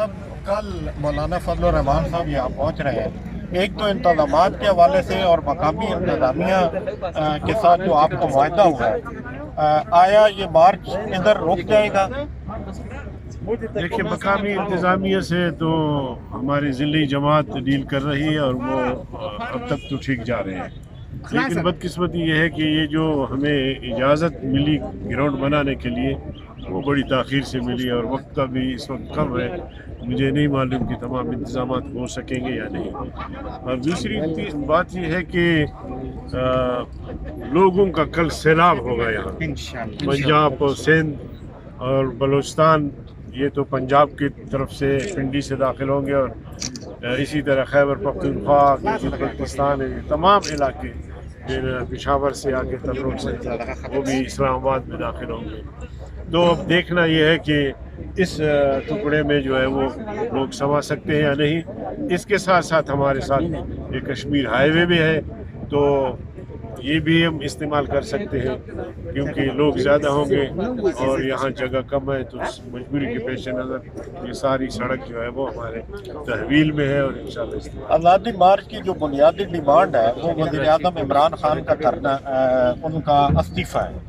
صاحب کل مولانا فضل الرحمان صاحب یہاں پہنچ رہے ہیں، ایک تو انتظامات کے حوالے سے اور مقامی انتظامیہ کے ساتھ جو آپ کا معاہدہ ہوا ہے، آیا یہ مارچ ادھر رک جائے گا؟ دیکھیے مقامی انتظامیہ سے تو ہماری ضلعی جماعت ڈیل کر رہی ہے اور وہ اب تک تو ٹھیک جا رہے ہیں، لیکن بدقسمتی یہ ہے کہ یہ جو ہمیں اجازت ملی گراؤنڈ بنانے کے لیے وہ بڑی تاخیر سے ملی اور وقت کا بھی اس وقت کم ہے، مجھے نہیں معلوم کہ تمام انتظامات ہو سکیں گے یا نہیں۔ اور دوسری بات یہ ہے کہ لوگوں کا کل سیلاب ہوگا یہاں، پنجاب اور سندھ اور بلوچستان، یہ تو پنجاب کی طرف سے پنڈی سے داخل ہوں گے، اور اسی طرح خیبر پختونخوا، بلوچستان، تمام علاقے پشاور سے آ کے تلرون سے وہ بھی اسلام آباد میں داخل ہوں گے۔ تو اب دیکھنا یہ ہے کہ اس ٹکڑے میں جو ہے وہ لوگ سما سکتے ہیں یا نہیں۔ اس کے ساتھ ساتھ ہمارے ساتھ یہ کشمیر ہائی وے بھی ہے، تو یہ بھی ہم استعمال کر سکتے ہیں کیونکہ لوگ زیادہ ہوں گے اور یہاں جگہ کم ہے، تو اس مجبوری کے پیش نظر یہ ساری سڑک جو ہے وہ ہمارے تحویل میں ہے اور انشاءاللہ استعمال۔ آزادی مارچ کی جو بنیادی ڈیمانڈ ہے وہ وزیر اعظم عمران خان کا کرنا، ان کا استعفیٰ ہے،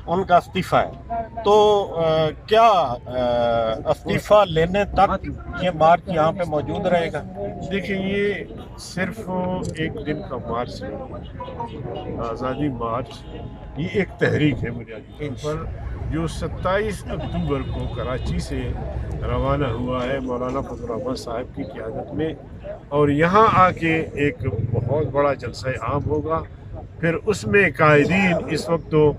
ان کا استعفیٰ ہے، تو کیا استعفیٰ لینے تک یہ مارچ یہاں پہ موجود رہے گا؟ دیکھیں یہ صرف ایک دن کا مارچ نہیں، آزادی مارچ یہ ایک تحریک ہے بنیادی طور پر، جو 27 اکتوبر کو کراچی سے روانہ ہوا ہے مولانا فضل الرحمان صاحب کی قیادت میں، اور یہاں آ کے ایک بہت بڑا جلسہ عام ہوگا۔ پھر اس میں قائدین، اس وقت تو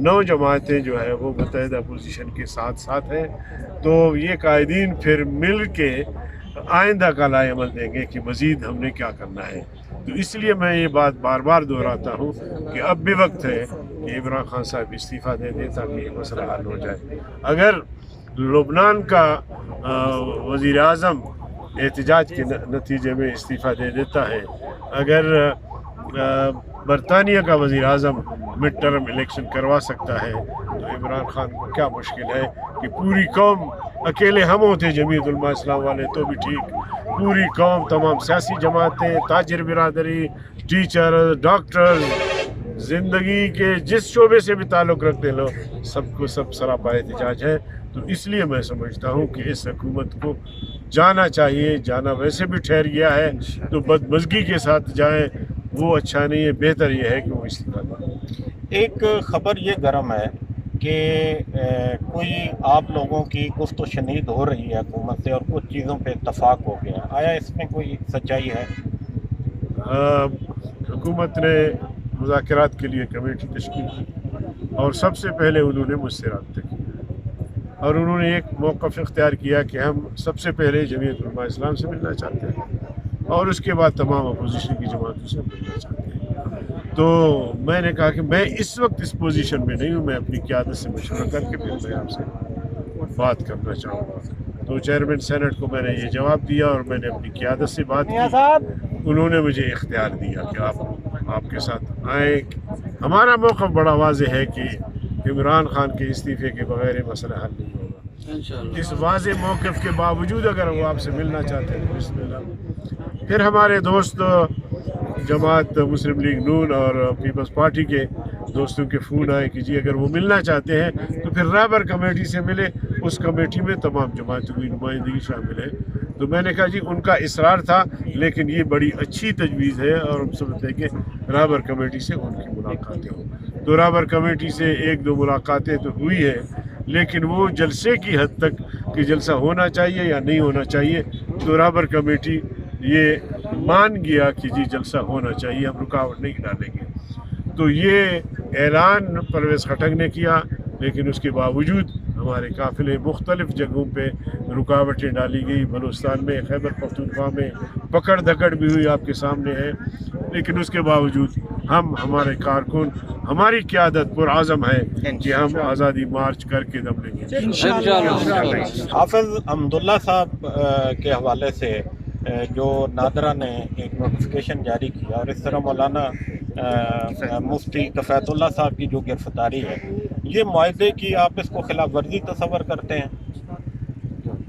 9 جماعتیں جو ہے وہ متحدہ پوزیشن کے ساتھ ساتھ ہیں، تو یہ قائدین پھر مل کے آئندہ کا لائے عمل دیں گے کہ مزید ہم نے کیا کرنا ہے۔ تو اس لیے میں یہ بات بار بار دہراتا ہوں کہ اب بھی وقت ہے کہ عمران خان صاحب استعفیٰ دے دیں تاکہ یہ مسئلہ حل ہو جائے۔ اگر لبنان کا وزیر اعظم احتجاج کے نتیجے میں استعفیٰ دے دیتا ہے، اگر برطانیہ کا وزیر اعظم مڈ ٹرم الیکشن کروا سکتا ہے، تو عمران خان کو کیا مشکل ہے کہ پوری قوم، اکیلے ہم ہوتے جمعیت علماء اسلام والے تو بھی ٹھیک، پوری قوم، تمام سیاسی جماعتیں، تاجر برادری، ٹیچر، ڈاکٹر، زندگی کے جس شعبے سے بھی تعلق رکھتے لوگ، سب کو سب سراپا احتجاج ہے۔ تو اس لیے میں سمجھتا ہوں کہ اس حکومت کو جانا چاہیے، جانا ویسے بھی ٹھہر گیا ہے تو بدمزگی کے ساتھ جائیں وہ اچھا نہیں ہے، بہتر یہ ہے کہ وہ استعفیٰ دیں۔ ایک خبر یہ گرم ہے کہ کوئی آپ لوگوں کی گفت و شنید ہو رہی ہے حکومت سے اور کچھ چیزوں پہ اتفاق ہو گیا، آیا اس میں کوئی سچائی ہے؟ حکومت نے مذاکرات کے لیے کمیٹی تشکیل کی اور سب سے پہلے انہوں نے مجھ سے رابطہ کیا اور انہوں نے ایک موقف اختیار کیا کہ ہم سب سے پہلے جمعیت علماء اسلام سے ملنا چاہتے ہیں اور اس کے بعد تمام اپوزیشن کی جماعتوں سے ملنا چاہتے ہیں۔ تو میں نے کہا کہ میں اس وقت اس پوزیشن میں نہیں ہوں، میں اپنی قیادت سے مشورہ کر کے پھر میں آپ سے بات کرنا چاہوں گا۔ تو چیئرمین سینٹ کو میں نے یہ جواب دیا اور میں نے اپنی قیادت سے بات کی، انہوں نے مجھے اختیار دیا کہ آپ کے ساتھ آئیں۔ ہمارا موقف بڑا واضح ہے کہ عمران خان کے استعفے کے بغیر یہ مسئلہ حل نہیں ہوگا۔ اس واضح موقف کے باوجود اگر وہ آپ سے ملنا چاہتے ہیں تو بسم اللہ۔ پھر ہمارے دوست جماعت مسلم لیگ نون اور پیپلز پارٹی کے دوستوں کے فون آئے کہ جی اگر وہ ملنا چاہتے ہیں تو پھر رہبر کمیٹی سے ملے، اس کمیٹی میں تمام جماعتوں کی نمائندگی شامل ہے۔ تو میں نے کہا جی ان کا اصرار تھا، لیکن یہ بڑی اچھی تجویز ہے اور ہم سمجھتے ہیں کہ رہبر کمیٹی سے ان کی ملاقاتیں ہوں۔ تو رہبر کمیٹی سے 1-2 ملاقاتیں تو ہوئی ہے، لیکن وہ جلسے کی حد تک کہ جلسہ ہونا چاہیے یا نہیں ہونا چاہیے، تو رہبر کمیٹی یہ مان گیا کہ جی جلسہ ہونا چاہیے، ہم رکاوٹ نہیں ڈالیں گے۔ تو یہ اعلان پرویز خٹک نے کیا، لیکن اس کے باوجود ہمارے قافلے مختلف جگہوں پہ رکاوٹیں ڈالی گئی، بلوچستان میں، خیبر پختونخوا میں پکڑ دھکڑ بھی ہوئی، آپ کے سامنے ہے، لیکن اس کے باوجود ہمارے کارکن، ہماری قیادت پرعزم ہے کہ ہم آزادی مارچ کر کے دم لیں گے۔ حافظ حمداللہ صاحب کے حوالے سے جو نادرہ نے ایک نوٹیفیکیشن جاری کیا اور اس طرح مولانا مفتی کفایت اللہ صاحب کی جو گرفتاری ہے، یہ معاہدے کی آپ اس کو خلاف ورزی تصور کرتے ہیں؟